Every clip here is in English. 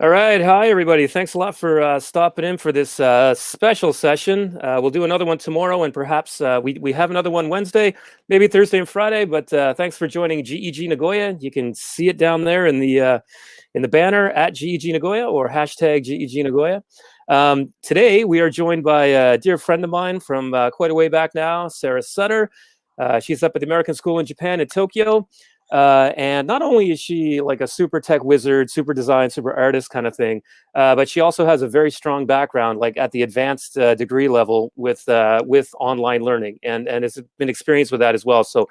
All right. Hi, everybody. Thanks a lot for stopping in for this special session. We'll do another one tomorrow, and perhaps we have another one Wednesday, maybe Thursday and Friday. But thanks for joining GEG Nagoya. You can see it down there in the banner at GEG Nagoya or hashtag GEG Nagoya. Today, we are joined by a dear friend of mine from quite a way back now, Sarah Sutter. She's up at the American School in Japan in Tokyo. And not only is she like a super tech wizard, super design, super artist kind of thing, but she also has a very strong background, like at the advanced degree level with online learning, and has been experienced with that as well. So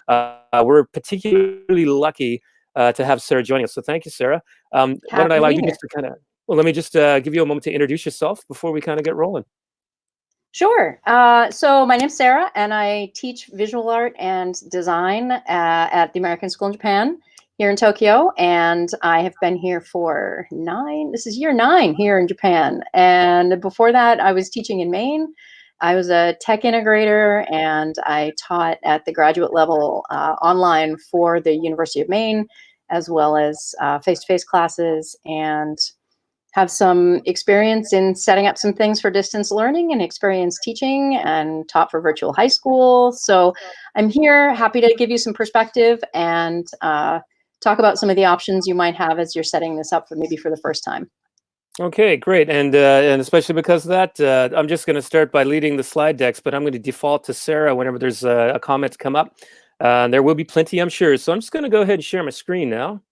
we're particularly lucky to have Sarah joining us. So thank you, Sarah. Why don't I Happy to allow be you here. just to kind of let me just give you a moment to introduce yourself before we kind of get rolling. Sure. So my name's Sarah, and I teach visual art and design at the American School in Japan here in Tokyo. And I have been here for this is year 9 here in Japan. And before that, I was teaching in Maine. I was a tech integrator, and I taught at the graduate level online for the University of Maine, as well as face-to-face classes, and have some experience in setting up some things for distance learning and experience teaching and taught for virtual high school. So I'm here happy to give you some perspective and talk about some of the options you might have as you're setting this up for maybe for the first time. Okay, great, and especially because of that, I'm just going to start by leading the slide decks, but I'm going to default to Sarah whenever there's a comment to come up. There will be plenty, I'm sure. So I'm just going to go ahead and share my screen now.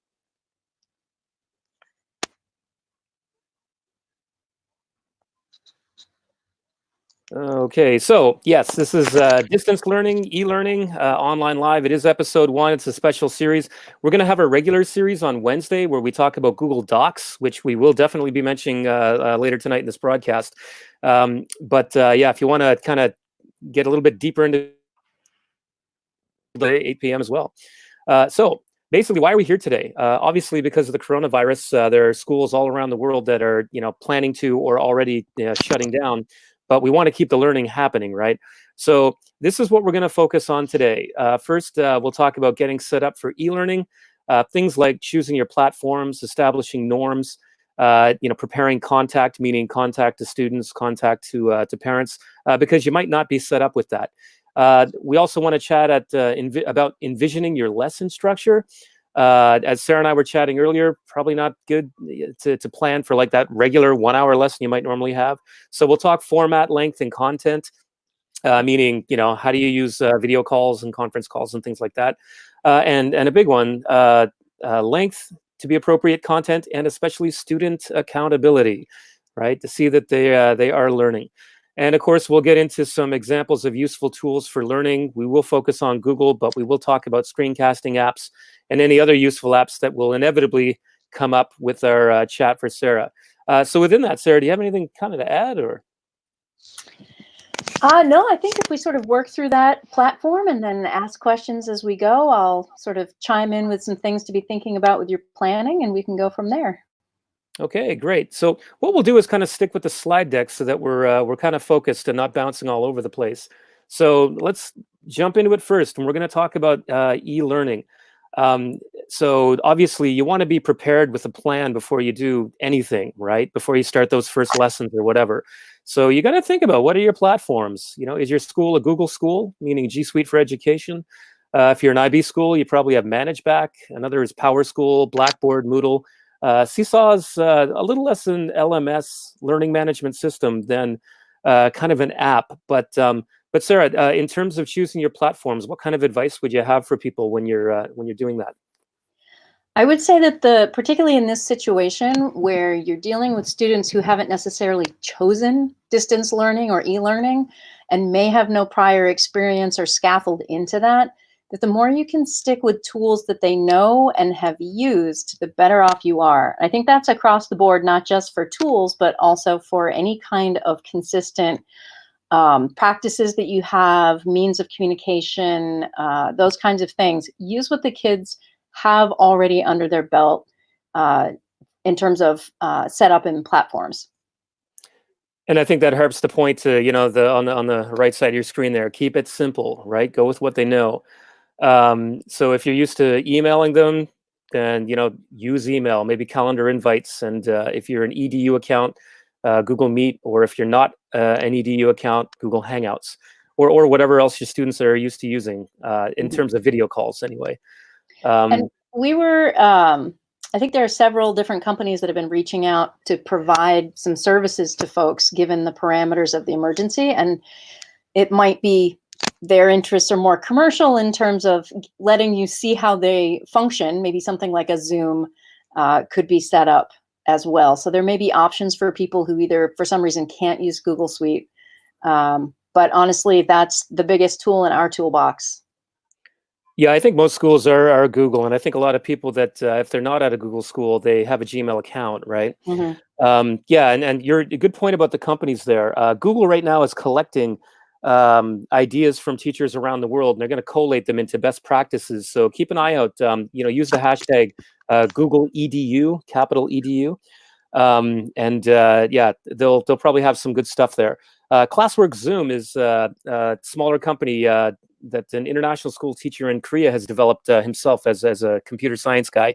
Okay, so yes, this is distance learning, e-learning, online live. It is episode 1. It's a special series. We're going to have a regular series on Wednesday where we talk about Google Docs, which we will definitely be mentioning later tonight in this broadcast. But yeah, if you want to kind of get a little bit deeper into the 8 p.m. as well. So basically, why are we here today? Obviously, because of the coronavirus, there are schools all around the world that are, planning to or already shutting down. But we want to keep the learning happening, right? So this is what we're going to focus on today. First, we'll talk about getting set up for e-learning, things like choosing your platforms, establishing norms, preparing contact, meaning contact to students, contact to parents, because you might not be set up with that. We also want to chat about envisioning your lesson structure. As Sarah and I were chatting earlier, probably not good to plan for like that regular 1 hour lesson you might normally have. So we'll talk format, length, and content, meaning, how do you use video calls and conference calls and things like that. And a big one, length to be appropriate content, and especially student accountability, right? To see that they are learning. And of course, we'll get into some examples of useful tools for learning. We will focus on Google, but we will talk about screencasting apps and any other useful apps that will inevitably come up with our chat for Sarah. So within that, Sarah, do you have anything kind of to add, or? No, I think if we sort of work through that platform and then ask questions as we go, I'll sort of chime in with some things to be thinking about with your planning, and we can go from there. Okay, great. So what we'll do is kind of stick with the slide deck so that we're kind of focused and not bouncing all over the place. So let's jump into it first, and we're going to talk about e-learning. So obviously, you want to be prepared with a plan before you do anything, right? Before you start those first lessons or whatever. So you got to think about, what are your platforms? Is your school a Google school, meaning G Suite for Education? If you're an IB school, you probably have ManageBack. Another is Power School, Blackboard, Moodle. Seesaw is a little less an LMS, learning management system, than kind of an app. But Sarah, in terms of choosing your platforms, what kind of advice would you have for people when you're doing that? I would say that particularly in this situation where you're dealing with students who haven't necessarily chosen distance learning or e-learning and may have no prior experience or scaffold into that the more you can stick with tools that they know and have used, the better off you are. I think that's across the board, not just for tools, but also for any kind of consistent practices that you have, means of communication, those kinds of things. Use what the kids have already under their belt in terms of setup and platforms. And I think that harps the point to, on the right side of your screen there. Keep it simple, right? Go with what they know. So if you're used to emailing them, then use email, maybe calendar invites, and if you're an EDU account, Google Meet, or if you're not an EDU account, Google Hangouts, or whatever else your students are used to using in terms of video calls anyway. And we were, I think there are several different companies that have been reaching out to provide some services to folks given the parameters of the emergency. And it might be their interests are more commercial in terms of letting you see how they function. Maybe something like a Zoom could be set up as well. So there may be options for people who either for some reason can't use Google Suite. But honestly, that's the biggest tool in our toolbox. Yeah, I think most schools are Google, and I think a lot of people that if they're not at a Google school, they have a Gmail account, right? Yeah, and you're a good point about the companies there. Google right now is collecting ideas from teachers around the world, and they're going to collate them into best practices. So keep an eye out. Use the hashtag Google EDU, capital EDU, and yeah, they'll probably have some good stuff there. Classwork Zoom is a smaller company that an international school teacher in Korea has developed himself as a computer science guy,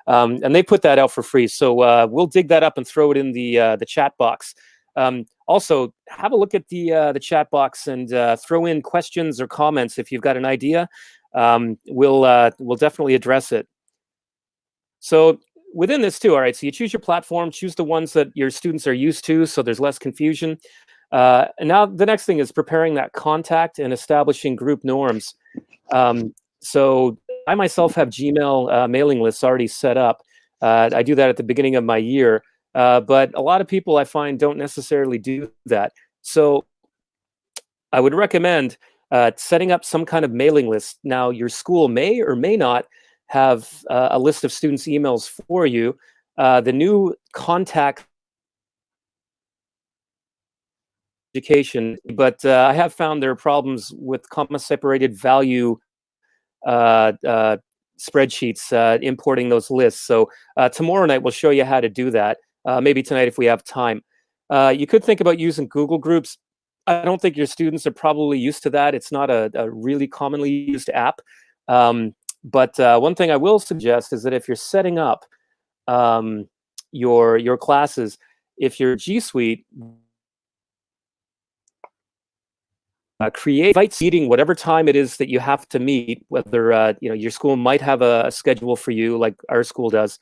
and they put that out for free. So we'll dig that up and throw it in the chat box. Also, have a look at the chat box and throw in questions or comments if you've got an idea. We'll definitely address it. So within this too, all right, so you choose your platform, choose the ones that your students are used to, so there's less confusion. And now the next thing is preparing that contact and establishing group norms. So I myself have Gmail mailing lists already set up. I do that at the beginning of my year, but a lot of people I find don't necessarily do that. So I would recommend setting up some kind of mailing list. Now, your school may or may not have a list of students' emails for you. The new contact education, but I have found there are problems with comma-separated value spreadsheets importing those lists. So tomorrow night we'll show you how to do that. Maybe tonight if we have time. You could think about using Google Groups. I don't think your students are probably used to that. It's not a really commonly used app. But one thing I will suggest is that if you're setting up your classes, if your G Suite, create invite meeting whatever time it is that you have to meet, whether your school might have a schedule for you like our school does,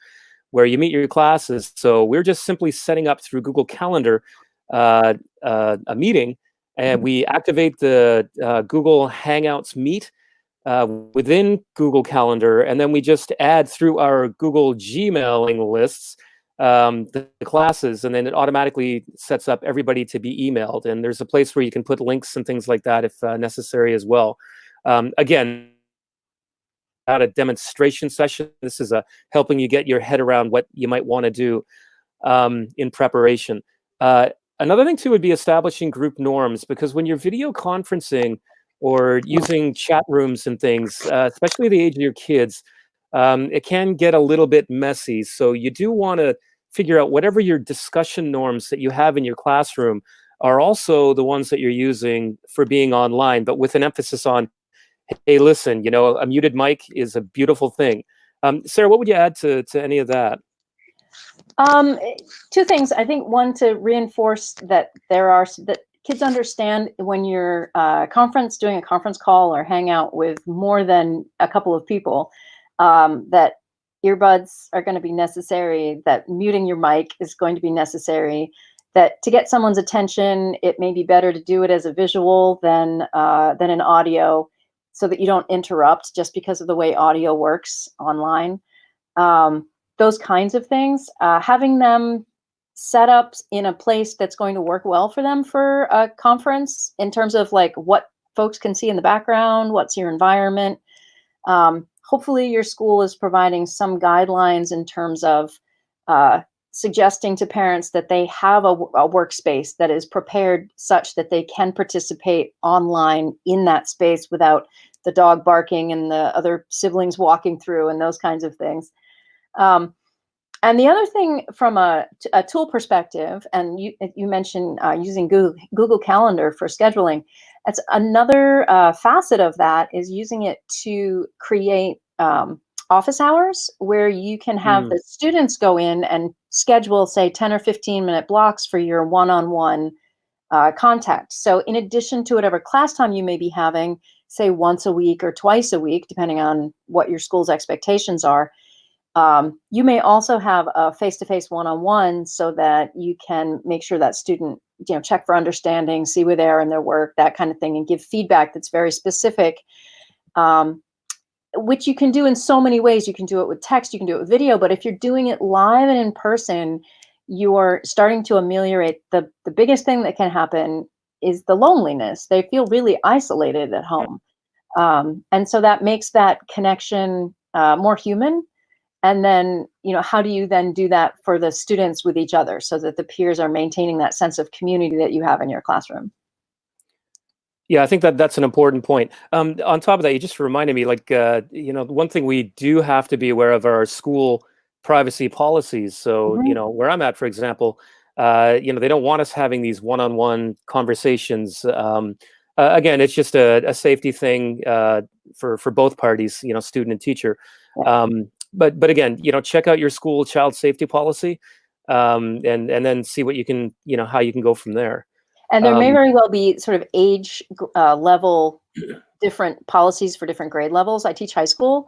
where you meet your classes. So we're just simply setting up through Google Calendar a meeting, and we activate the Google Hangouts Meet within Google Calendar, and then we just add through our Google Gmailing lists the classes, and then it automatically sets up everybody to be emailed. And there's a place where you can put links and things like that if necessary as well. Again, not a demonstration session. This is helping you get your head around what you might want to do in preparation. Another thing too would be establishing group norms, because when you're video conferencing or using chat rooms and things, especially the age of your kids, it can get a little bit messy. So you do want to figure out whatever your discussion norms that you have in your classroom are also the ones that you're using for being online, but with an emphasis on, hey, listen, a muted mic is a beautiful thing. Sarah, what would you add to any of that? Two things. I think one, to reinforce that that kids understand when you're doing a conference call or hangout with more than a couple of people, that earbuds are going to be necessary, that muting your mic is going to be necessary, that to get someone's attention, it may be better to do it as a visual than an audio, so that you don't interrupt just because of the way audio works online. Those kinds of things, having them set up in a place that's going to work well for them for a conference, in terms of like what folks can see in the background, what's your environment. Hopefully your school is providing some guidelines in terms of suggesting to parents that they have a workspace that is prepared such that they can participate online in that space without the dog barking and the other siblings walking through and those kinds of things. And the other thing from a tool perspective, and you mentioned using Google Calendar for scheduling. That's another facet of that, is using it to create office hours where you can have Mm. the students go in and schedule, say, 10 or 15-minute blocks for your one-on-one contact. So, in addition to whatever class time you may be having, say once a week or twice a week, depending on what your school's expectations are, you may also have a face-to-face one-on-one so that you can make sure that student, check for understanding, see where they are in their work, that kind of thing, and give feedback that's very specific, um, which you can do in so many ways. You can do it with text, you can do it with video, but if you're doing it live and in person, you're starting to ameliorate the biggest thing that can happen is the loneliness. They feel really isolated at home. And so that makes that connection more human. And then, how do you then do that for the students with each other so that the peers are maintaining that sense of community that you have in your classroom? Yeah, I think that that's an important point. On top of that, you just reminded me, like, one thing we do have to be aware of are our school privacy policies. So, Mhm. where I'm at, for example, they don't want us having these one-on-one conversations. Again, it's just a safety thing for both parties, student and teacher. Yeah. But again, check out your school child safety policy, and then see what you can, how you can go from there. And there may Um, very well be sort of age level different policies for different grade levels. I teach high school,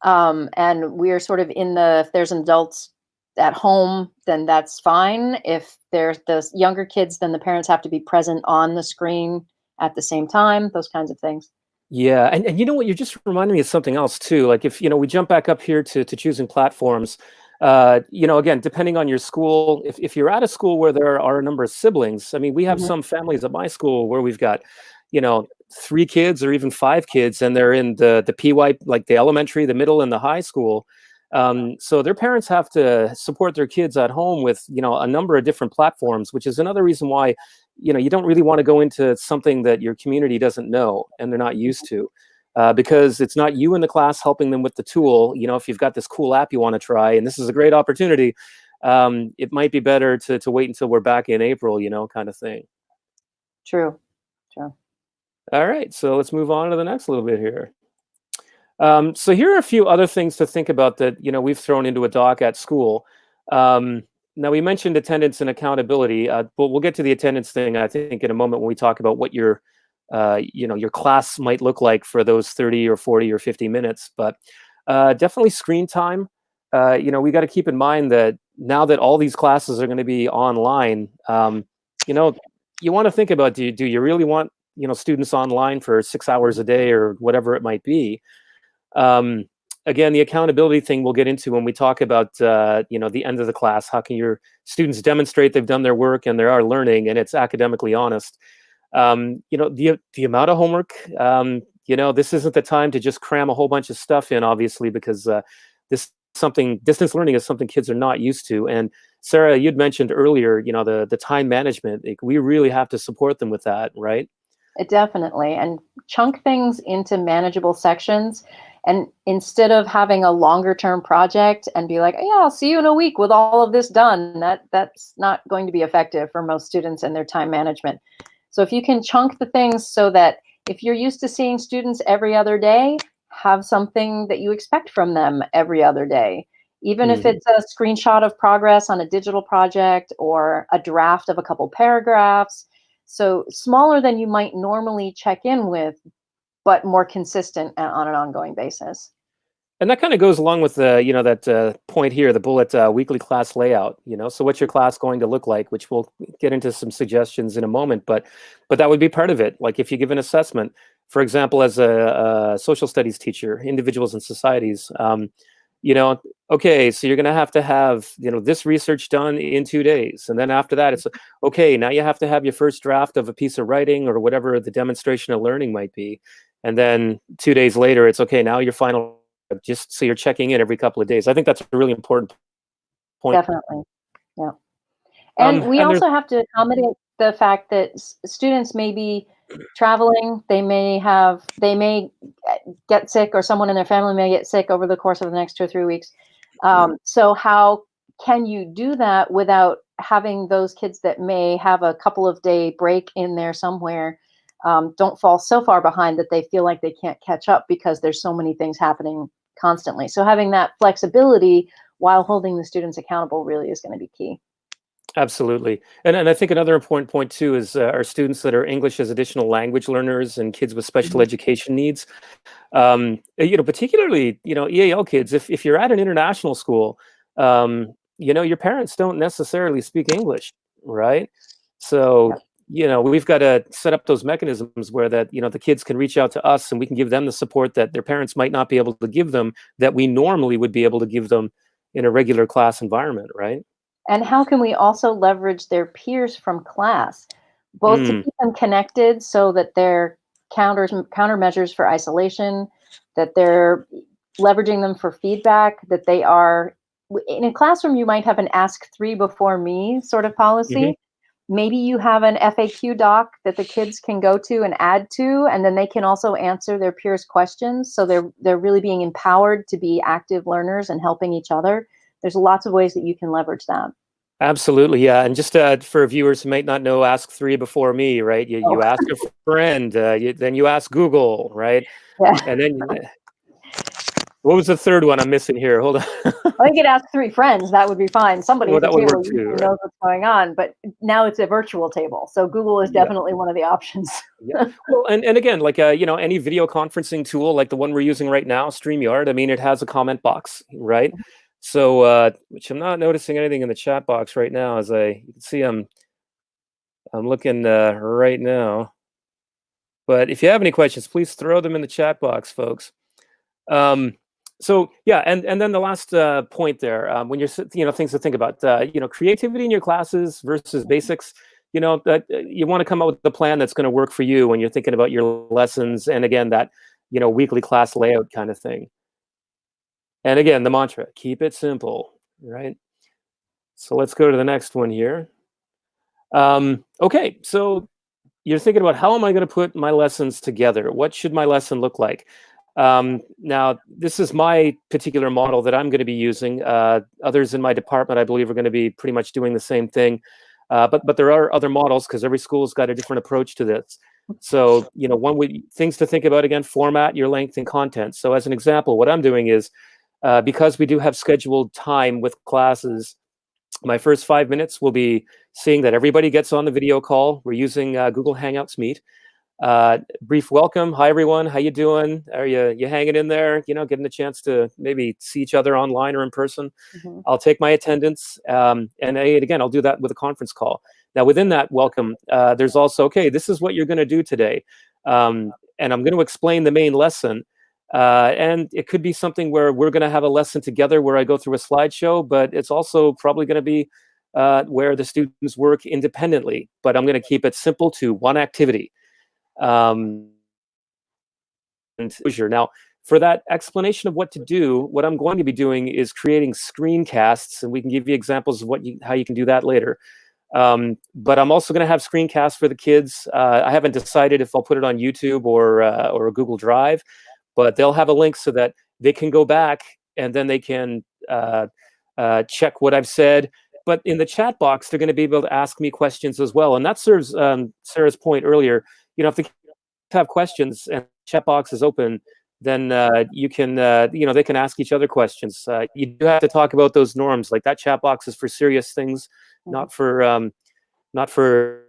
and we're sort of in the, if there's an adults at home, then that's fine. If there's the younger kids, then the parents have to be present on the screen at the same time, those kinds of things. Yeah, and you know what? You're just reminding me of something else too. Like if we jump back up here to choosing platforms, again, depending on your school, if you're at a school where there are a number of siblings, I mean, we have Mhm. some families at my school where we've got, you know, 3 kids or even 5 kids, and they're in the PY, like the elementary, the middle, and the high school. So their parents have to support their kids at home with, a number of different platforms, which is another reason why you don't really want to go into something that your community doesn't know and they're not used to, because it's not you in the class helping them with the tool. If you've got this cool app you want to try and this is a great opportunity, it might be better to wait until we're back in April, kind of thing. True, true. All right, so let's move on to the next little bit here. So here are a few other things to think about that we've thrown into a doc at school. Um, Now we mentioned attendance and accountability, but we'll get to the attendance thing, I think, in a moment when we talk about what your class might look like for those 30 or 40 or 50 minutes. But definitely screen time. We got to keep in mind that now that all these classes are going to be online, you know, you want to think about, do you really want students online for 6 hours a day or whatever it might be? um, Again, the accountability thing we'll get into when we talk about the end of the class. How can your students demonstrate they've done their work and they are learning and it's academically honest? The amount of homework. This isn't the time to just cram a whole bunch of stuff in, obviously, because this something distance learning is something kids are not used to. And Sarah, you'd mentioned earlier, the time management. Like, we really have to support them with that, right? It definitely, and chunk things into manageable sections. And instead of having a longer term project and be like, yeah, I'll see you in a week with all of this done, that's not going to be effective for most students and their time management. So if you can chunk the things so that if you're used to seeing students every other day, have something that you expect from them every other day. Even if Mhm. it's a screenshot of progress on a digital project or a draft of a couple paragraphs. So smaller than you might normally check in with, but more consistent on an ongoing basis. And that kind of goes along with the, that point here, the bullet, weekly class layout. So what's your class going to look like? Which we'll get into some suggestions in a moment, but that would be part of it. Like if you give an assessment, for example, as a social studies teacher, individuals and societies, you know, okay, so you're going to have, this research done in 2 days, and then after that, it's okay. Now you have to have your first draft of a piece of writing or whatever the demonstration of learning might be, and then 2 days later, it's okay. Now your final, just so you're checking in every couple of days. I think that's a really important point. Definitely. Yeah. And we And there's also have to accommodate the fact that students may be traveling, they may get sick, or someone in their family may get sick over the course of the next 2 or 3 weeks. So how can you do that without having those kids that may have a couple of day break in there somewhere, don't fall so far behind that they feel like they can't catch up because there's so many things happening constantly. So having that flexibility while holding the students accountable really is going to be key. Absolutely. And I think another important point too is our students that are English as additional language learners and kids with special Mhm. education needs. Particularly, EAL kids, if you're at an international school, your parents don't necessarily speak English, right? So, Yep. we've got to set up those mechanisms where that, the kids can reach out to us and we can give them the support that their parents might not be able to give them that we normally would be able to give them in a regular class environment, right? And how can we also leverage their peers from class, both to Mm, keep them connected so that they're countermeasures for isolation, that they're leveraging them for feedback, that they are in a classroom you might have an ask three before me sort of mhm. policy. Maybe you have an FAQ doc that the kids can go to and add to, and then they can also answer their peers' questions. So they're really being empowered to be active learners and helping each other. There's lots of ways that you can leverage that. Absolutely, yeah. And just for viewers who might not know, ask three before me, right? You Oh, ask a friend, then you ask Google, right? yeah. And then what was the third one I'm missing here? Hold on. I think it asked three friends. That would be fine. Somebody Well, at the that would table work too, usually right? knows what's going on, but now it's a virtual table. So Google is Yeah, definitely one of the options. yeah. Well, and again, like any video conferencing tool, like the one we're using right now, StreamYard. I mean, it has a comment box, right? So, which I'm not noticing anything in the chat box right now. As you can see, I'm looking right now. But if you have any questions, please throw them in the chat box, folks. Um, so yeah, and then the last point there, when you're things to think about, creativity in your classes versus basics. That you want to come up with a plan that's going to work for you when you're thinking about your lessons, and again that weekly class layout kind of thing. And again, the mantra: keep it simple, right? So let's go to the next one here. Okay, so you're thinking about how am I going to put my lessons together? What should my lesson look like? Now, this is my particular model that I'm going to be using. Others in my department, I believe, are going to be pretty much doing the same thing. But there are other models because every school's got a different approach to this. So, things to think about again: format, your length, and content. So, as an example, what I'm doing is because we do have scheduled time with classes. My first 5 minutes will be seeing that everybody gets on the video call. We're using Google Hangouts Meet. Brief welcome. Hi, everyone. How you doing? Are you hanging in there? Getting a chance to maybe see each other online or in person. Mhm. I'll take my attendance. And again, I'll do that with a conference call. Now, within that welcome, there's also, okay, this is what you're going to do today. And I'm going to explain the main lesson. And it could be something where we're going to have a lesson together where I go through a slideshow, but it's also probably going to be where the students work independently. But I'm going to keep it simple to one activity. And now, for that explanation of what to do, what I'm going to be doing is creating screencasts, and we can give you examples of how you can do that later. But I'm also going to have screencasts for the kids. I haven't decided if I'll put it on YouTube or a Google Drive, but they'll have a link so that they can go back and then they can check what I've said. But in the chat box, they're going to be able to ask me questions as well, and that serves Sarah's point earlier. If the have questions and chat box is open, then you can they can ask each other questions. You do have to talk about those norms. Like that chat box is for serious things, Mhm. not for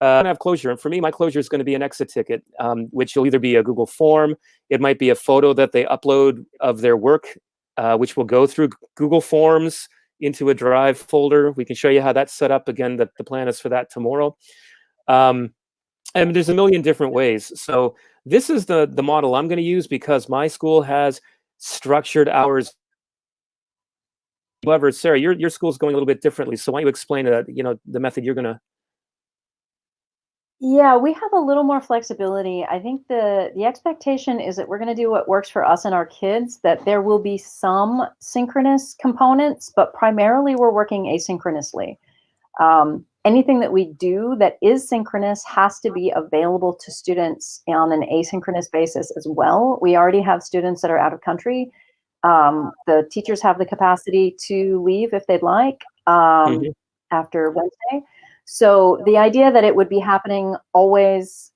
have closure. And for me, my closure is going to be an exit ticket, which will either be a Google form, it might be a photo that they upload of their work, which will go through Google Forms into a Drive folder. We can show you how that's set up. Again, the plan is for that tomorrow. And there's a million different ways. So this is the model I'm going to use because my school has structured hours. However, Sarah, your school's going a little bit differently. So why don't you explain the method you're going to. Yeah, we have a little more flexibility. I think the expectation is that we're going to do what works for us and our kids, that there will be some synchronous components, but primarily we're working asynchronously. Anything that we do that is synchronous has to be available to students on an asynchronous basis as well. We already have students that are out of country. The teachers have the capacity to leave if they'd like Mhm. after Wednesday. So the idea that it would be happening always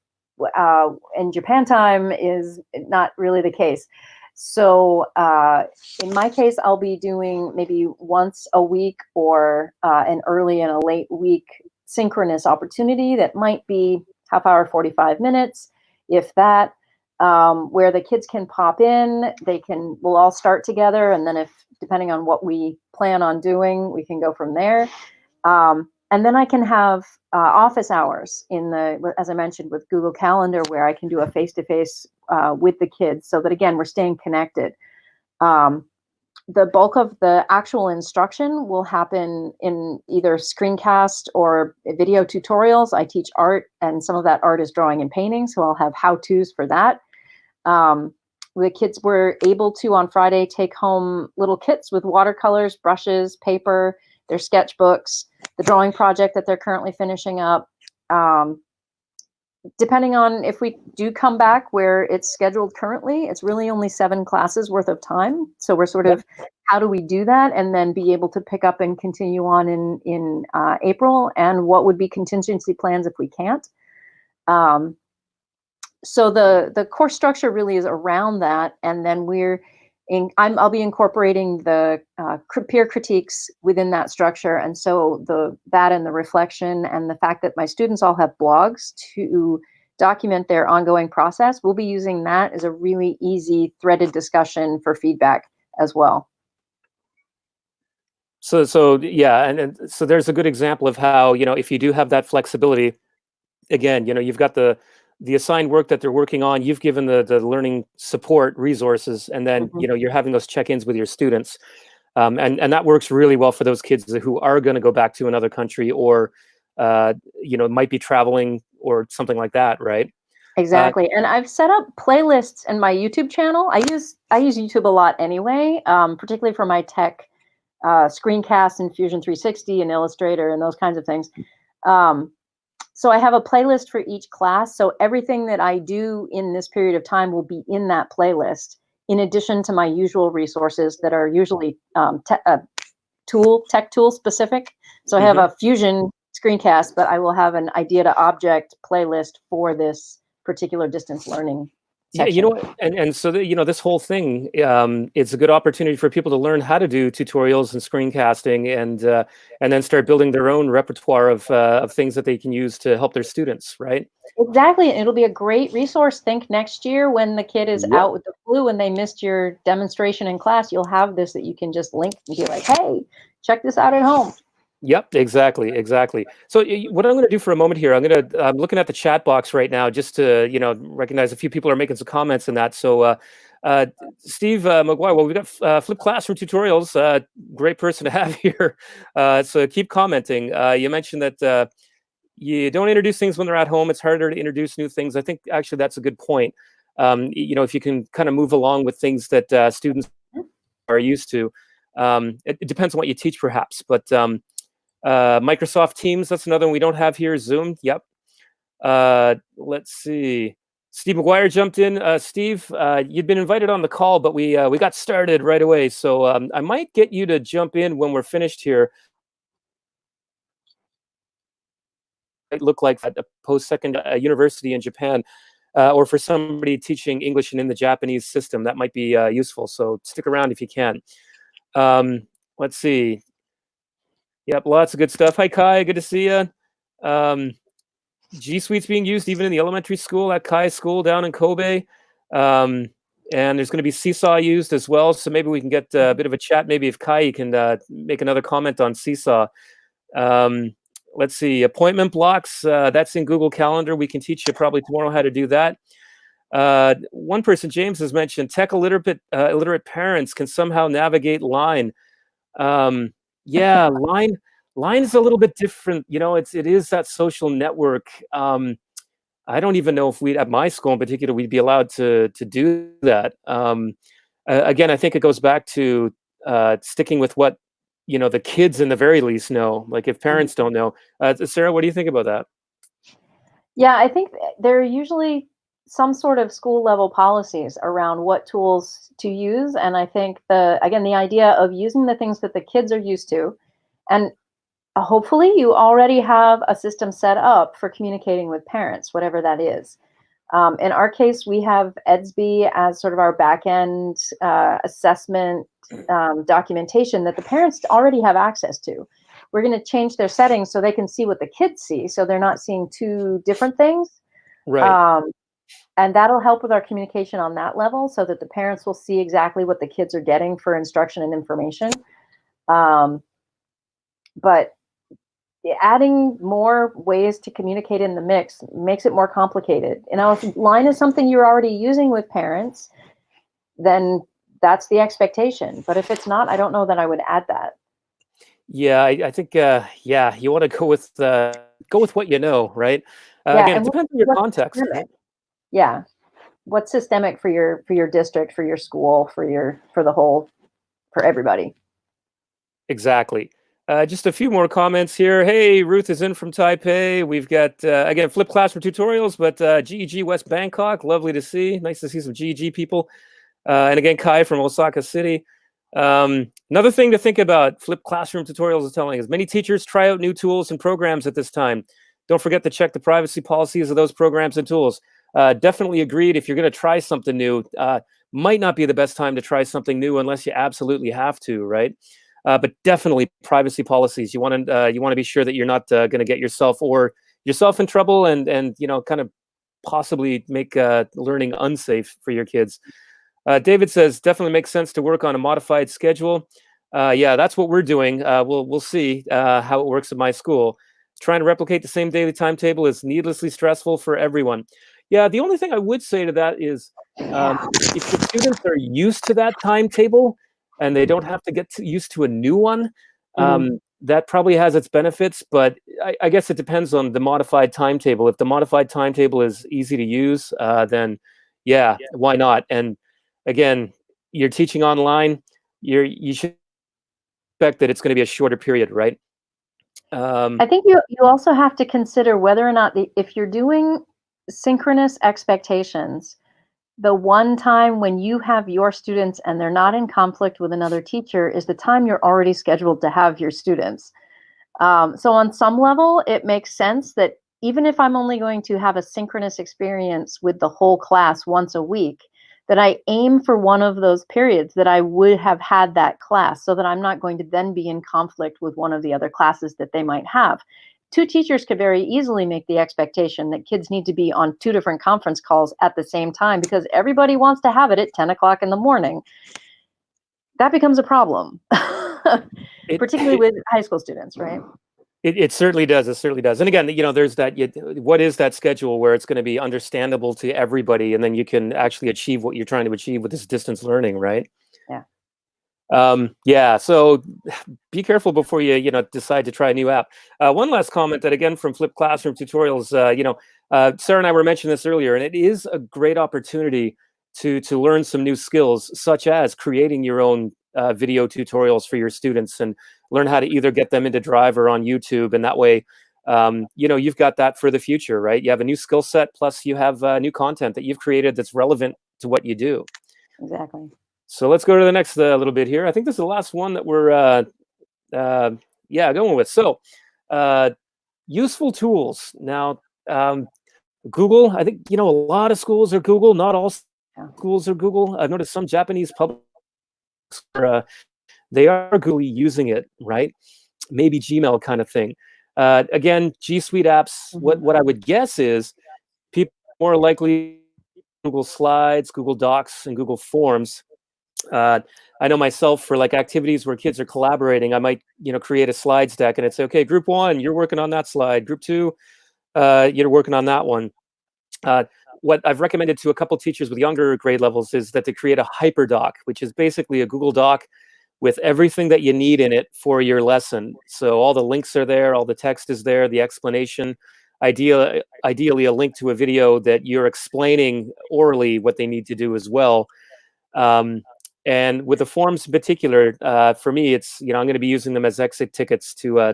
in Japan time is not really the case. So in my case, I'll be doing maybe once a week or an early and a late week synchronous opportunity that might be half hour, 45 minutes, if that, where the kids can pop in, we'll all start together. And then depending on what we plan on doing, we can go from there. And then I can have office hours as I mentioned, with Google Calendar, where I can do a face-to-face with the kids, so that again, we're staying connected. The bulk of the actual instruction will happen in either screencast or video tutorials. I teach art, and some of that art is drawing and painting, so I'll have how-tos for that. The kids were able to, on Friday, take home little kits with watercolors, brushes, paper, their sketchbooks, the drawing project that they're currently finishing up. Depending on if we do come back where it's scheduled currently, it's really only 7 classes worth of time. So we're sort of, how do we do that and then be able to pick up and continue on in April? And what would be contingency plans if we can't? So the course structure really is around that, and then I'll be incorporating the peer critiques within that structure, and so that and the reflection and the fact that my students all have blogs to document their ongoing process, we'll be using that as a really easy threaded discussion for feedback as well. So yeah, and so there's a good example of how, if you do have that flexibility, again, you've got the assigned work that they're working on, you've given the learning support resources, and then you're having those check-ins with your students, and that works really well for those kids who are going to go back to another country, or might be traveling or something like that, right? Exactly. And I've set up playlists in my YouTube channel. I use YouTube a lot anyway, particularly for my tech screencasts in Fusion 360 and Illustrator and those kinds of things. So I have a playlist for each class. So everything that I do in this period of time will be in that playlist, in addition to my usual resources that are usually tech tool specific. So I have a Fusion screencast, but I will have an idea to object playlist for this particular distance learning section. Yeah, and so this whole thing, it's a good opportunity for people to learn how to do tutorials and screencasting, and then start building their own repertoire of things that they can use to help their students, right? Exactly. It'll be a great resource. Think next year when the kid is out with the flu and they missed your demonstration in class, you'll have this that you can just link and be like, hey, check this out at home. Yep, exactly. So what I'm going to do for a moment here, I'm looking at the chat box right now, just to recognize a few people are making some comments in that. So Steve McGuire, well, we got Flip Classroom Tutorials, great person to have here. So keep commenting. You mentioned that you don't introduce things when they're at home. It's harder to introduce new things. I think actually that's a good point. If you can kind of move along with things that students are used to, it depends on what you teach, perhaps, but. Microsoft Teams, that's another one we don't have here. Zoom, yep. Let's see. Steve McGuire jumped in. Steve, you'd been invited on the call, but we got started right away. So I might get you to jump in when we're finished here. It looked like at a post-secondary university in Japan, or for somebody teaching English and in the Japanese system, that might be useful. So stick around if you can. Let's see. Yep, lots of good stuff. Hi, Kai. Good to see you. G Suite's being used even in the elementary school at Kai's school down in Kobe. And there's going to be Seesaw used as well. So maybe we can get a bit of a chat. Maybe if Kai, you can make another comment on Seesaw. Let's see. Appointment blocks. That's in Google Calendar. We can teach you probably tomorrow how to do that. One person, James, has mentioned tech illiterate parents can somehow navigate Line. Yeah, Line is a little bit different. It is that social network. I don't even know if at my school in particular, we'd be allowed to do that. Again, I think it goes back to sticking with what the kids in the very least know. Like if parents don't know, Sarah, what do you think about that? Yeah, I think there are usually some sort of school level policies around what tools to use. And I think the idea of using the things that the kids are used to, and hopefully you already have a system set up for communicating with parents, whatever that is. In our case, we have Edsby as sort of our back-end assessment documentation that the parents already have access to. We're going to change their settings so they can see what the kids see, so they're not seeing two different things. Right. And that'll help with our communication on that level so that the parents will see exactly what the kids are getting for instruction and information. But adding more ways to communicate in the mix makes it more complicated. You know, if line is something you're already using with parents, then that's the expectation. But if it's not, I don't know that I would add that. Yeah, I think yeah, you want to go with what you know, right? Yeah, Again, it and depends on your what's context, systemic? right? Yeah, what's systemic for your district, for your school, for the whole, for everybody. Exactly. Just a few more comments here. Hey, Ruth is in from Taipei. We've got, again, flipped classroom tutorials, but GEG West Bangkok. Lovely to see. Nice to see some GEG people. And again, Kai from Osaka City. Another thing to think about, flipped classroom tutorials is telling us many teachers try out new tools and programs at this time. Don't forget to check the privacy policies of those programs and tools. Definitely agreed. If you're going to try something new, might not be the best time to try something new unless you absolutely have to, right? But definitely privacy policies. You want to be sure that you're not going to get yourself in trouble, and kind of possibly make learning unsafe for your kids. David says definitely makes sense to work on a modified schedule. Yeah, that's what we're doing. We'll see how it works at my school. Trying to replicate the same daily timetable is needlessly stressful for everyone. Yeah, the only thing I would say to that is Yeah. if the students are used to that timetable and they don't have to get used to a new one, Mhm. that probably has its benefits. But I guess it depends on the modified timetable. If the modified timetable is easy to use, then yeah, why not? And again, you're teaching online. You should expect that it's going to be a shorter period, right? I think you also have to consider whether or not if you're doing synchronous expectations, the one time when you have your students and they're not in conflict with another teacher is the time you're already scheduled to have your students. So on some level, it makes sense that even if I'm only going to have a synchronous experience with the whole class once a week, that I aim for one of those periods that I would have had that class so that I'm not going to then be in conflict with one of the other classes that they might have. Two teachers could very easily make the expectation that kids need to be on two different conference calls at the same time because everybody wants to have it at 10 o'clock in the morning. That becomes a problem, it, particularly it with high school students, right? it certainly does. It certainly does. And again, there's that. What is that schedule where it's going to be understandable to everybody, and then you can actually achieve what you're trying to achieve with this distance learning, right? Yeah. Yeah. So be careful before you decide to try a new app. One last comment that again from Flipped Classroom Tutorials. Sarah and I were mentioning this earlier, and it is a great opportunity to learn some new skills, such as creating your own video tutorials for your students and learn how to either get them into Drive or on YouTube, and that way, you've got that for the future, right? You have a new skill set, plus you have new content that you've created that's relevant to what you do. Exactly. So let's go to the next little bit here. I think this is the last one that we're going with. So useful tools. Now, Google, I think, a lot of schools are Google. Not all Yeah. schools are Google. I've noticed some Japanese public they are Google using it, right? Maybe Gmail kind of thing. Again, G Suite apps, what I would guess is people are more likely Google Slides, Google Docs, and Google Forms. I know myself for like activities where kids are collaborating, I might, create a slides deck and it's okay, group one, you're working on that slide. Group two, you're working on that one. What I've recommended to a couple teachers with younger grade levels is that they create a hyperdoc, which is basically a Google Doc with everything that you need in it for your lesson. So all the links are there, all the text is there, the explanation, ideally a link to a video that you're explaining orally what they need to do as well. And with the forms in particular, for me, it's, I'm going to be using them as exit tickets to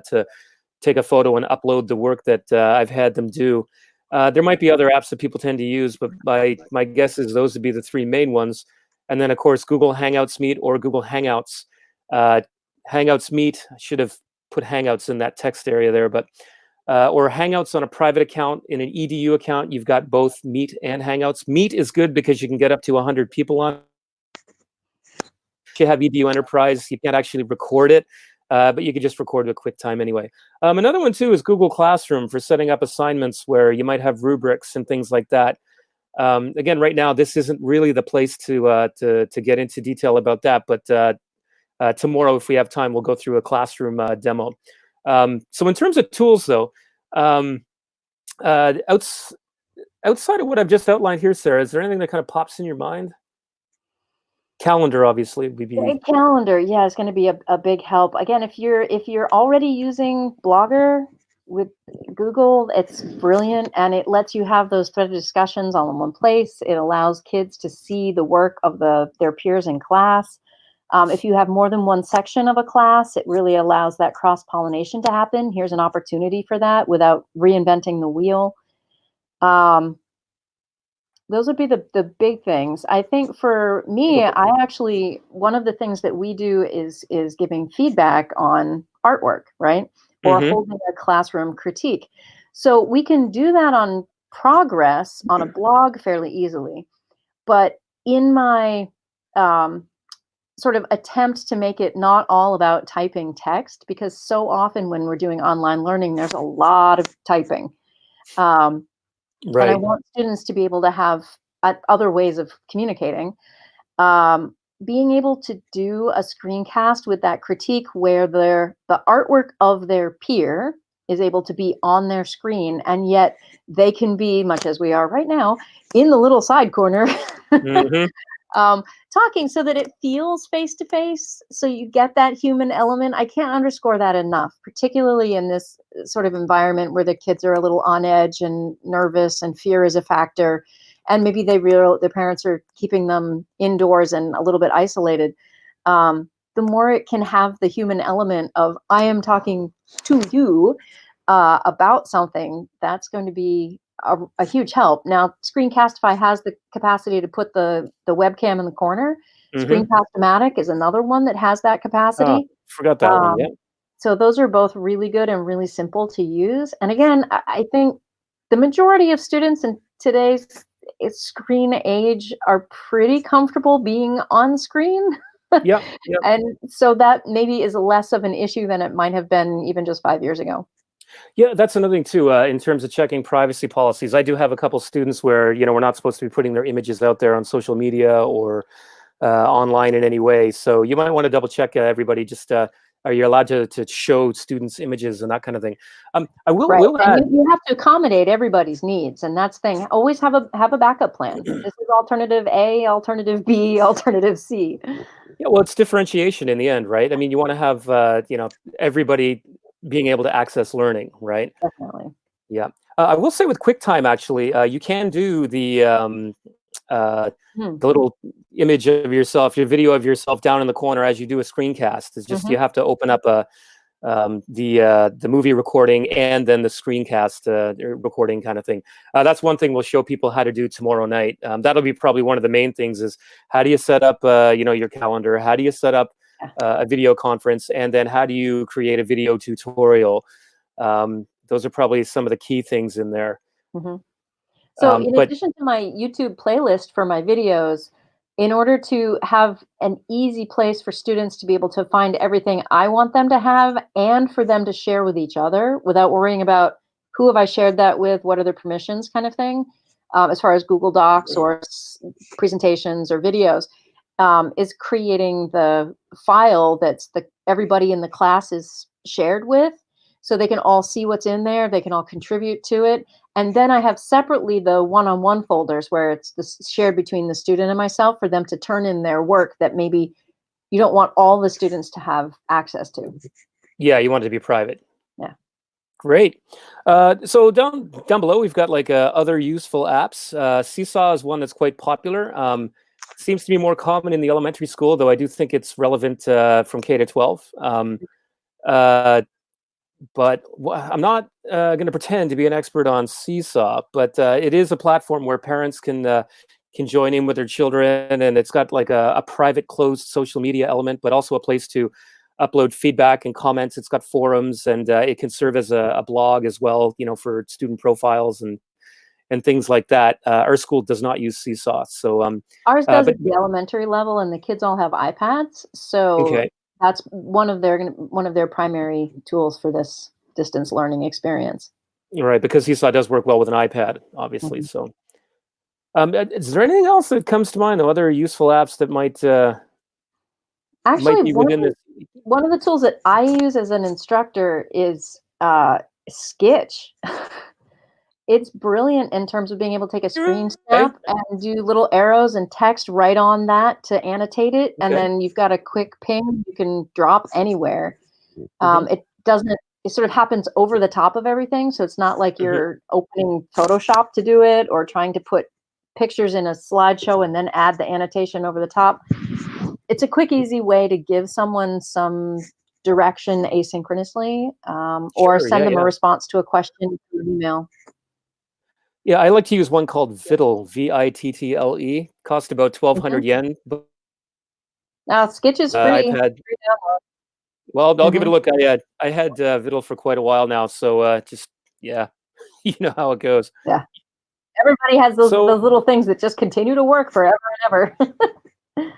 take a photo and upload the work that I've had them do. There might be other apps that people tend to use, but my guess is those would be the three main ones. And then, of course, Google Hangouts Meet or Google Hangouts. Hangouts Meet, I should have put Hangouts in that text area there, but or Hangouts on a private account. In an EDU account, you've got both Meet and Hangouts. Meet is good because you can get up to 100 people on. If you have EDU Enterprise, you can't actually record it, but you can just record with QuickTime anyway. Another one too is Google Classroom for setting up assignments where you might have rubrics and things like that. Again, right now, this isn't really the place to get into detail about that, but tomorrow, if we have time, we'll go through a classroom demo. So in terms of tools, though, outside of what I've just outlined here, Sarah, is there anything that kind of pops in your mind? Calendar, obviously, would be. Calendar, yeah, is going to be a big help. Again, if you're already using Blogger with Google, it's brilliant, and it lets you have those threaded discussions all in one place. It allows kids to see the work of their peers in class. If you have more than one section of a class, it really allows that cross-pollination to happen. Here's an opportunity for that without reinventing the wheel. Those would be the big things. I think for me, one of the things that we do is giving feedback on artwork, right? Or holding a classroom critique. So we can do that on Progress on a blog fairly easily. But in my sort of attempt to make it not all about typing text, because so often when we're doing online learning, there's a lot of typing. Right. And I want students to be able to have other ways of communicating. Being able to do a screencast with that critique where the artwork of their peer is able to be on their screen, and yet they can be, much as we are right now, in the little side corner, talking so that it feels face-to-face, so you get that human element. I can't underscore that enough, particularly in this sort of environment where the kids are a little on edge and nervous and fear is a factor, and maybe the parents are keeping them indoors and a little bit isolated. The more it can have the human element of, I am talking to you about something, that's going to be a huge help. Now, Screencastify has the capacity to put the webcam in the corner. Screencast-O-Matic is another one that has that capacity. Forgot that one, yeah. So those are both really good and really simple to use. And again, I think the majority of students in today's screen age are pretty comfortable being on screen. Yeah. And so that maybe is less of an issue than it might have been even just 5 years ago. Yeah, that's another thing too, in terms of checking privacy policies. I do have a couple students where, we're not supposed to be putting their images out there on social media or online in any way. So you might want to double check everybody. Just are you allowed to show students images and that kind of thing? I will add, you have to accommodate everybody's needs, and that's the thing. Always have a backup plan. This is alternative A, alternative B, alternative C. Yeah, well, it's differentiation in the end, right? I mean, you want to have everybody being able to access learning, right? Definitely. Yeah. I will say with QuickTime, actually, you can do the little image of yourself, your video of yourself down in the corner as you do a screencast. It's just you have to open up the movie recording and then the screencast recording kind of thing. That's one thing we'll show people how to do tomorrow night. That'll be probably one of the main things is how do you set up your calendar? How do you set up a video conference? And then how do you create a video tutorial? Those are probably some of the key things in there. So in addition to my YouTube playlist for my videos, in order to have an easy place for students to be able to find everything I want them to have and for them to share with each other without worrying about who have I shared that with, what are their permissions kind of thing, as far as Google Docs or presentations or videos, is creating the file that's everybody in the class is shared with, so they can all see what's in there, they can all contribute to it. And then I have separately the one-on-one folders where it's shared between the student and myself for them to turn in their work that maybe you don't want all the students to have access to. Yeah, you want it to be private. Yeah. Great. So down below, we've got like other useful apps. Seesaw is one that's quite popular. Seems to be more common in the elementary school, though I do think it's relevant from K to 12. But I'm not going to pretend to be an expert on Seesaw, but it is a platform where parents can join in with their children, and it's got like a private, closed social media element, but also a place to upload feedback and comments. It's got forums, and it can serve as a blog as well, for student profiles and things like that. Our school does not use Seesaw, so Ours does but at the elementary level, and the kids all have iPads, so okay, that's one of their primary tools for this distance learning experience. you're right, because Seesaw does work well with an iPad, obviously. Mhm. So, is there anything else that comes to mind, though, other useful apps that might Actually, be within this? one of the tools that I use as an instructor is Sketch. It's brilliant in terms of being able to take a screen Okay, snap and do little arrows and text right on that to annotate it, and okay. then you've got a quick ping you can drop anywhere. Hmm. It doesn't it sort of happens over the top of everything, so it's not like Hmm. you're opening Photoshop to do it or trying to put pictures in a slideshow and then add the annotation over the top. It's a quick, easy way to give someone some direction asynchronously, or Sure. send Yeah. them a Yeah. response to a question through email. Yeah. I like to use one called Vitttle, Vittle. Cost about 1,200 Mhm. yen. But Now, Sketch is free. iPad. Free download. Well, I'll give it a Mhm. look. I had Vittle for quite a while now, so just yeah, you know how it goes. Yeah. Everybody has So those little things that just continue to work forever and ever.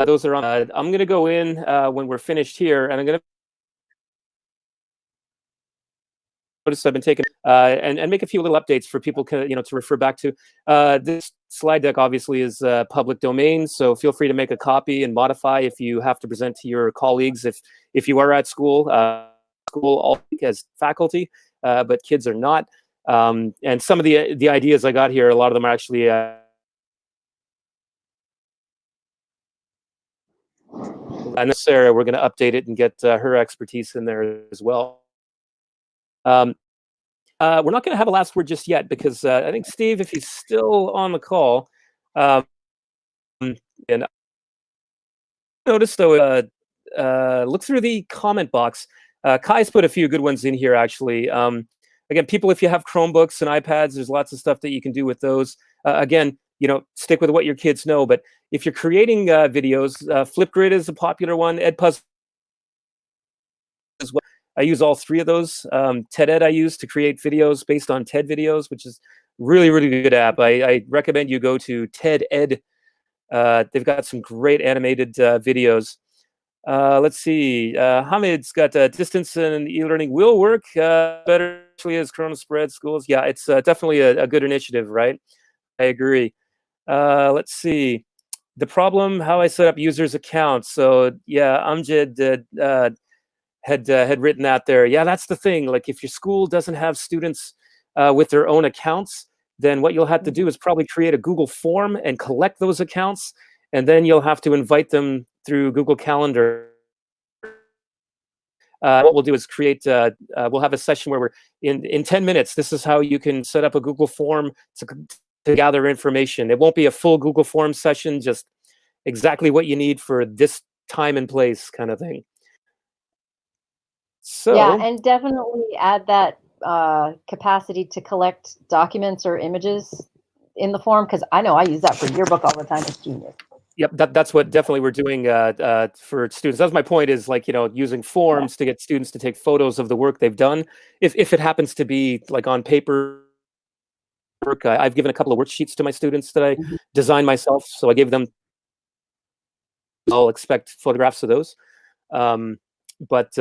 those are on. I'm gonna go in when we're finished here, and I'm gonna notice I've been taking and make a few little updates for people to refer back to. This slide deck obviously is public domain, so feel free to make a copy and modify if you have to present to your colleagues. If you are at school, all as faculty, but kids are not. And some of the ideas I got here, a lot of them are actually. And Sarah, we're going to update it and get her expertise in there as well. Um, we're not going to have a last word just yet because I think Steve, if he's still on the call, um, and I noticed though, look through the comment box. Kai's put a few good ones in here actually. Again, people, if you have Chromebooks and iPads, there's lots of stuff that you can do with those. Again, stick with what your kids know. But if you're creating videos, Flipgrid is a popular one. Edpuzzle as well. I use all three of those. TED I use to create videos based on TED videos, which is really, really good app. I recommend you go to TED Ed. They've got some great animated videos. Let's see. Hamid's got distance and e-learning will work better actually as Corona spread schools. Yeah, it's definitely a good initiative, right? I agree. Let's see. The problem, how I set up users' accounts. So yeah, Amjad had written that there. Yeah, that's the thing. Like if your school doesn't have students with their own accounts, then what you'll have to do is probably create a Google form and collect those accounts, and then you'll have to invite them through Google Calendar. What we'll do is we'll have a session where we're in 10 minutes. This is how you can set up a Google form to gather information. It won't be a full Google form session, just exactly what you need for this time and place kind of thing. Yeah, So and definitely add that capacity to collect documents or images in the form, because I know I use that for yearbook all the time. It's genius. yep, that's what definitely we're doing for students. That's my point is like, using Yeah. forms to get students to take photos of the work they've done. If it happens to be like on paper work, I've given a couple of worksheets to my students that I Mhm. designed myself. So I gave them, I'll expect photographs of those. But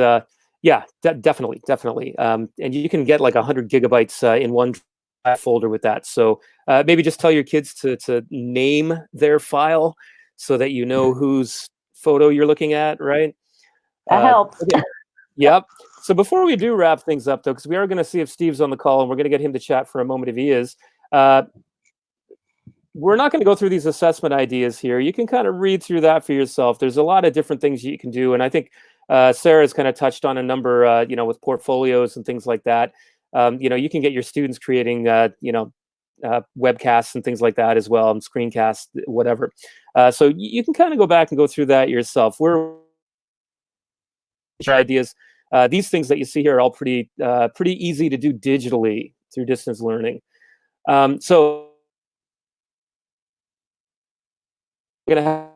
yeah, definitely, definitely. And you can get like 100 gigabytes in one folder with that. So maybe just tell your kids to name their file so that you know whose photo you're looking at, right? That Uh, helps. okay. Yep. So before we do wrap things up, though, because we are going to see if Steve's on the call, and we're going to get him to chat for a moment if he is. Uh, we're not going to go through these assessment ideas here. You can kind of read through that for yourself. There's a lot of different things you can do, and I think Sarah's kind of touched on a number, with portfolios and things like that. You can get your students creating, webcasts and things like that as well, and screencasts, whatever. So you can kind of go back and go through that yourself. Ideas. These things that you see here are all pretty easy to do digitally through distance learning. So we're going to have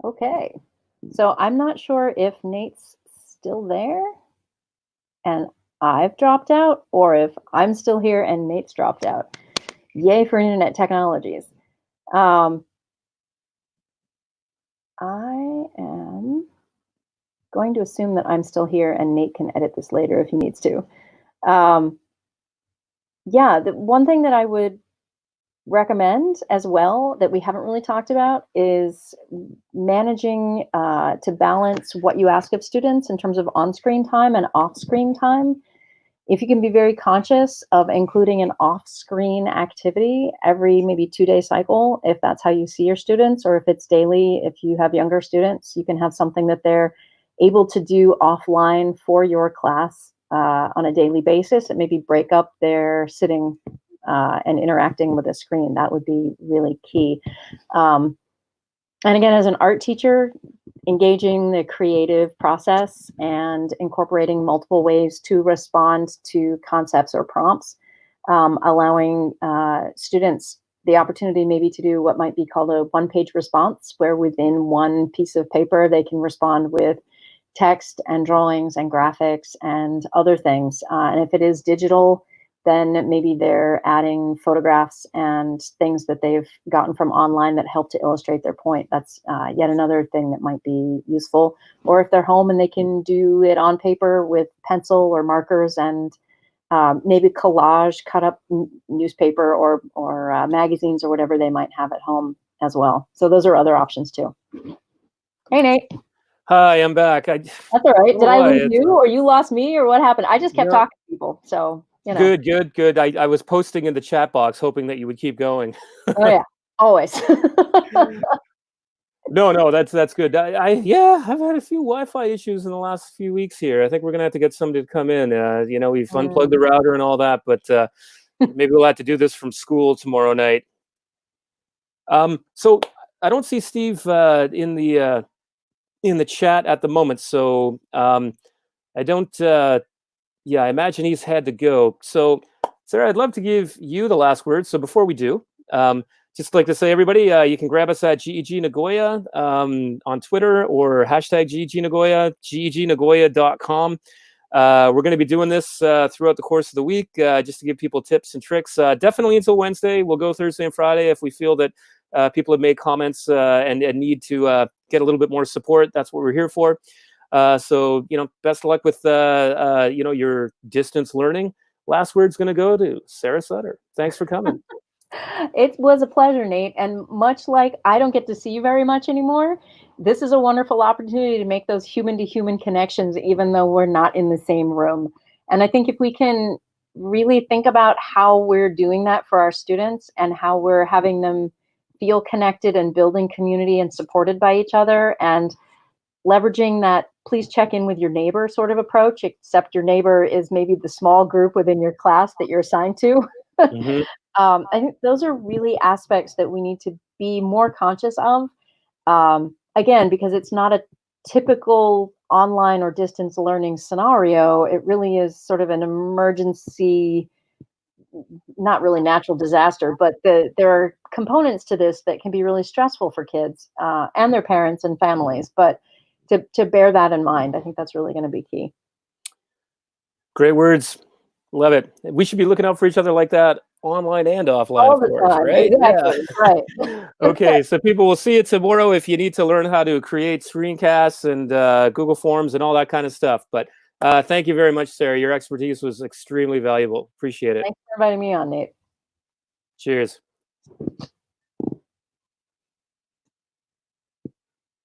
Okay. So I'm not sure if Nate's still there and I've dropped out, or if I'm still here and Nate's dropped out. Yay for internet technologies. Um, I am going to assume that I'm still here and Nate can edit this later if he needs to. Um, yeah, the one thing that I would recommend as well that we haven't really talked about is managing to balance what you ask of students in terms of on-screen time and off-screen time. If you can be very conscious of including an off-screen activity every maybe 2-day cycle, if that's how you see your students, or if it's daily, if you have younger students, you can have something that they're able to do offline for your class on a daily basis and maybe break up their sitting and interacting with a screen. That would be really key. And again, as an art teacher, engaging the creative process and incorporating multiple ways to respond to concepts or prompts, allowing students the opportunity maybe to do what might be called a one-page response, where within one piece of paper they can respond with text and drawings and graphics and other things. And if it is digital, then maybe they're adding photographs and things that they've gotten from online that help to illustrate their point. That's yet another thing that might be useful. Or if they're home and they can do it on paper with pencil or markers and maybe collage, cut up newspaper or magazines or whatever they might have at home as well. So those are other options too. Hey, Nate. Hi, I'm back. That's all right. Did I lose you or you lost me or what happened? I just kept No. talking to people. So, you know. Good, good, good. I was posting in the chat box, hoping that you would keep going. Oh, yeah. Always. No, that's good. Yeah, I've had a few Wi-Fi issues in the last few weeks here. I think we're gonna have to get somebody to come in. You know, we've unplugged the router and all that, but maybe we'll have to do this from school tomorrow night. So I don't see Steve in the chat at the moment. So I don't. Yeah, I imagine he's had to go. So, Sarah, I'd love to give you the last word. So before we do, just like to say, everybody, you can grab us at GEG Nagoya on Twitter or hashtag GEG Nagoya, gegnagoya.com. We're going to be doing this throughout the course of the week just to give people tips and tricks. Definitely until Wednesday. We'll go Thursday and Friday if we feel that people have made comments and need to get a little bit more support. That's what we're here for. So, you know, best of luck with, you know, your distance learning. Last word's going to go to Sarah Sutter. Thanks for coming. It was a pleasure, Nate. And much like I don't get to see you very much anymore, this is a wonderful opportunity to make those human to human connections, even though we're not in the same room. And I think if we can really think about how we're doing that for our students and how we're having them feel connected and building community and supported by each other and leveraging that please check in with your neighbor sort of approach, except your neighbor is maybe the small group within your class that you're assigned to. Mm-hmm. I think those are really aspects that we need to be more conscious of. Again, because it's not a typical online or distance learning scenario. It really is sort of an emergency, not really natural disaster, but there are components to this that can be really stressful for kids and their parents and families. But to bear that in mind, I think that's really going to be key. Great words. Love it. We should be looking out for each other like that online and offline, All of the course, time, right? exactly, Yeah. right. Okay, so people will see you tomorrow if you need to learn how to create screencasts and Google Forms and all that kind of stuff. But thank you very much, Sarah. Your expertise was extremely valuable. Appreciate it. Thanks for inviting me on, Nate. Cheers.